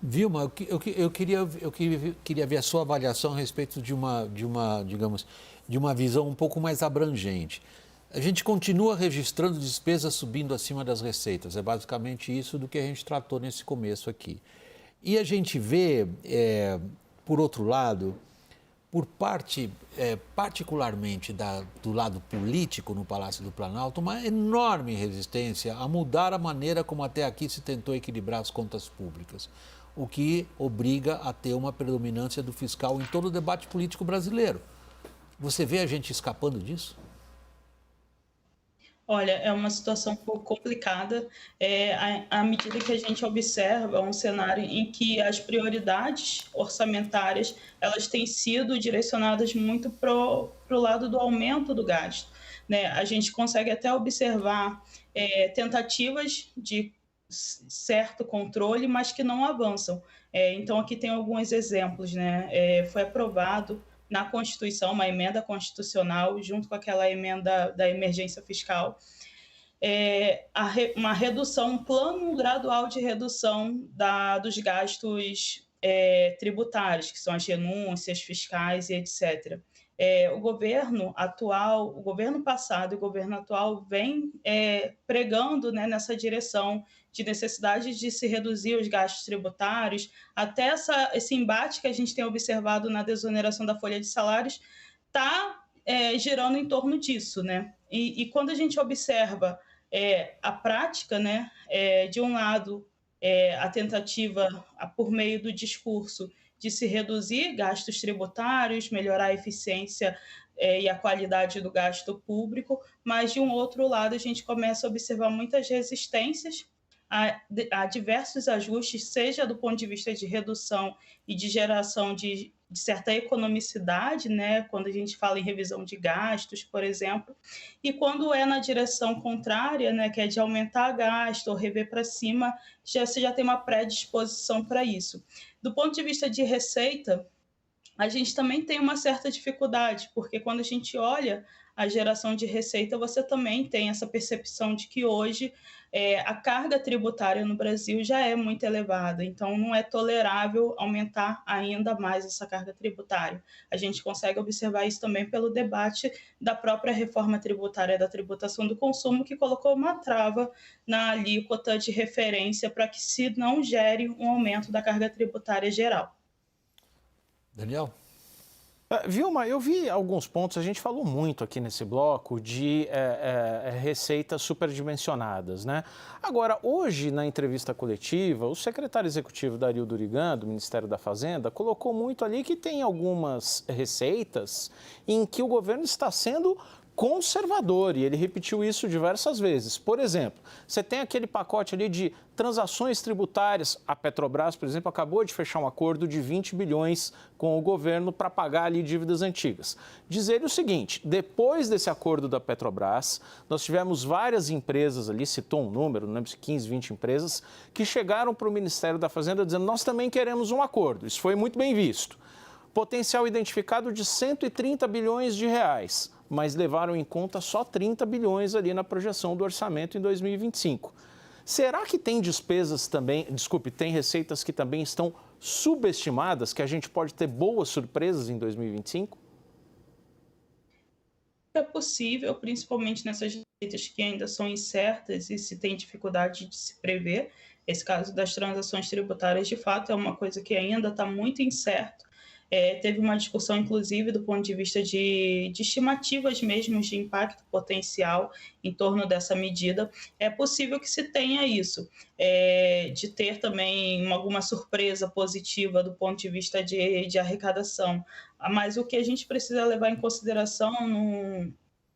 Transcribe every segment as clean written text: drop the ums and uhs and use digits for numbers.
Vilma, eu queria ver a sua avaliação a respeito digamos, de uma visão um pouco mais abrangente. A gente continua registrando despesas subindo acima das receitas. É basicamente isso do que a gente tratou nesse começo aqui. E a gente vê, por outro lado, particularmente do lado político no Palácio do Planalto, uma enorme resistência a mudar a maneira como até aqui se tentou equilibrar as contas públicas, o que obriga a ter uma predominância do fiscal em todo o debate político brasileiro. Você vê a gente escapando disso? Olha, é uma situação um pouco complicada, à medida que a gente observa um cenário em que as prioridades orçamentárias, elas têm sido direcionadas muito para o lado do aumento do gasto, né. A gente consegue até observar, tentativas de certo controle, mas que não avançam. Então aqui tem alguns exemplos, né. Foi aprovado na Constituição, uma emenda constitucional, junto com aquela emenda da emergência fiscal, uma redução, um plano gradual de redução dos gastos tributários, que são as renúncias fiscais e etc. O governo atual, o governo passado e o governo atual vem pregando, né, nessa direção de necessidade de se reduzir os gastos tributários, até esse embate que a gente tem observado na desoneração da folha de salários está girando em torno disso, né? E quando a gente observa a prática, né, de um lado, a tentativa, por meio do discurso, de se reduzir gastos tributários, melhorar a eficiência e a qualidade do gasto público, mas de um outro lado a gente começa a observar muitas resistências a diversos ajustes, seja do ponto de vista de redução e de geração de certa economicidade, né, quando a gente fala em revisão de gastos, por exemplo, e quando é na direção contrária, né, que é de aumentar gasto ou rever para cima, você já tem uma predisposição para isso. Do ponto de vista de receita, a gente também tem uma certa dificuldade, porque quando a gente olha a geração de receita, você também tem essa percepção de que hoje a carga tributária no Brasil já é muito elevada, então não é tolerável aumentar ainda mais essa carga tributária. A gente consegue observar isso também pelo debate da própria reforma tributária da tributação do consumo, que colocou uma trava na alíquota de referência para que se não gere um aumento da carga tributária geral. Daniel? Vilma, eu vi alguns pontos, a gente falou muito aqui nesse bloco de receitas superdimensionadas, né? Agora, hoje, na entrevista coletiva, o secretário executivo Dario Durigan, do Ministério da Fazenda, colocou muito ali que tem algumas receitas em que o governo está sendo conservador, e ele repetiu isso diversas vezes. Por exemplo, você tem aquele pacote ali de transações tributárias. A Petrobras, por exemplo, acabou de fechar um acordo de 20 bilhões com o governo para pagar ali dívidas antigas. Diz ele o seguinte: depois desse acordo da Petrobras, nós tivemos várias empresas ali, citou um número, não lembro se 15, 20 empresas, que chegaram para o Ministério da Fazenda dizendo: nós também queremos um acordo. Isso foi muito bem visto. Potencial identificado de 130 bilhões de reais, mas levaram em conta só 30 bilhões ali na projeção do orçamento em 2025. Será que tem despesas também, tem receitas que também estão subestimadas, que a gente pode ter boas surpresas em 2025? É possível, principalmente nessas receitas que ainda são incertas e se tem dificuldade de se prever. Esse caso das transações tributárias, de fato, é uma coisa que ainda está muito incerto. Teve uma discussão, inclusive, do ponto de vista de estimativas mesmo de impacto potencial em torno dessa medida. É possível que se tenha isso, de ter também alguma surpresa positiva do ponto de vista de arrecadação. Mas o que a gente precisa levar em consideração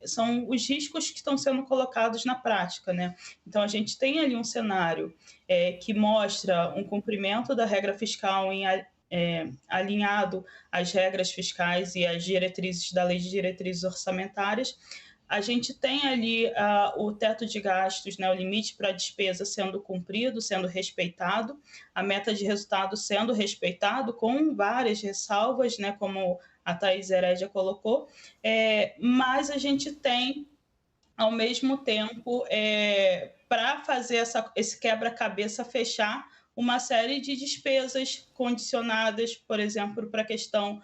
são os riscos que estão sendo colocados na prática, né? Então, a gente tem ali um cenário que mostra um cumprimento da regra fiscal alinhado às regras fiscais e às diretrizes da Lei de Diretrizes Orçamentárias. A gente tem ali o teto de gastos, né, o limite para a despesa sendo cumprido, sendo respeitado, a meta de resultado sendo respeitado, com várias ressalvas, né, como a Thaís Herédia colocou, mas a gente tem, ao mesmo tempo, para fazer esse quebra-cabeça fechar uma série de despesas condicionadas, por exemplo, para a questão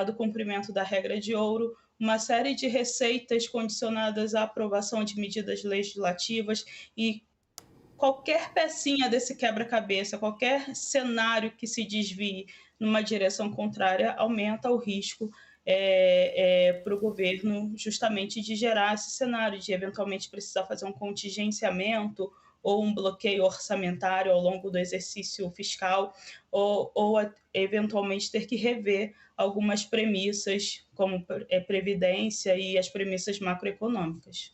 do cumprimento da regra de ouro, uma série de receitas condicionadas à aprovação de medidas legislativas e qualquer pecinha desse quebra-cabeça, qualquer cenário que se desvie numa direção contrária, aumenta o risco para o governo justamente de gerar esse cenário, de eventualmente precisar fazer um contingenciamento ou um bloqueio orçamentário ao longo do exercício fiscal, ou eventualmente ter que rever algumas premissas, como previdência e as premissas macroeconômicas.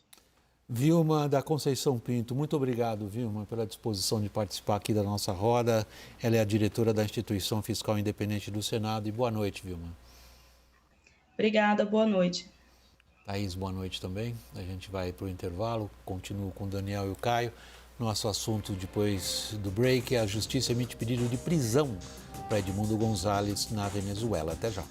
Vilma da Conceição Pinto, muito obrigado, Vilma, pela disposição de participar aqui da nossa roda. Ela é a diretora da Instituição Fiscal Independente do Senado. E boa noite, Vilma. Obrigada, boa noite. Thaís, boa noite também. A gente vai para o intervalo, continuo com o Daniel e o Caio. Nosso assunto depois do break é a Justiça emite pedido de prisão para Edmundo Gonzalez na Venezuela. Até já.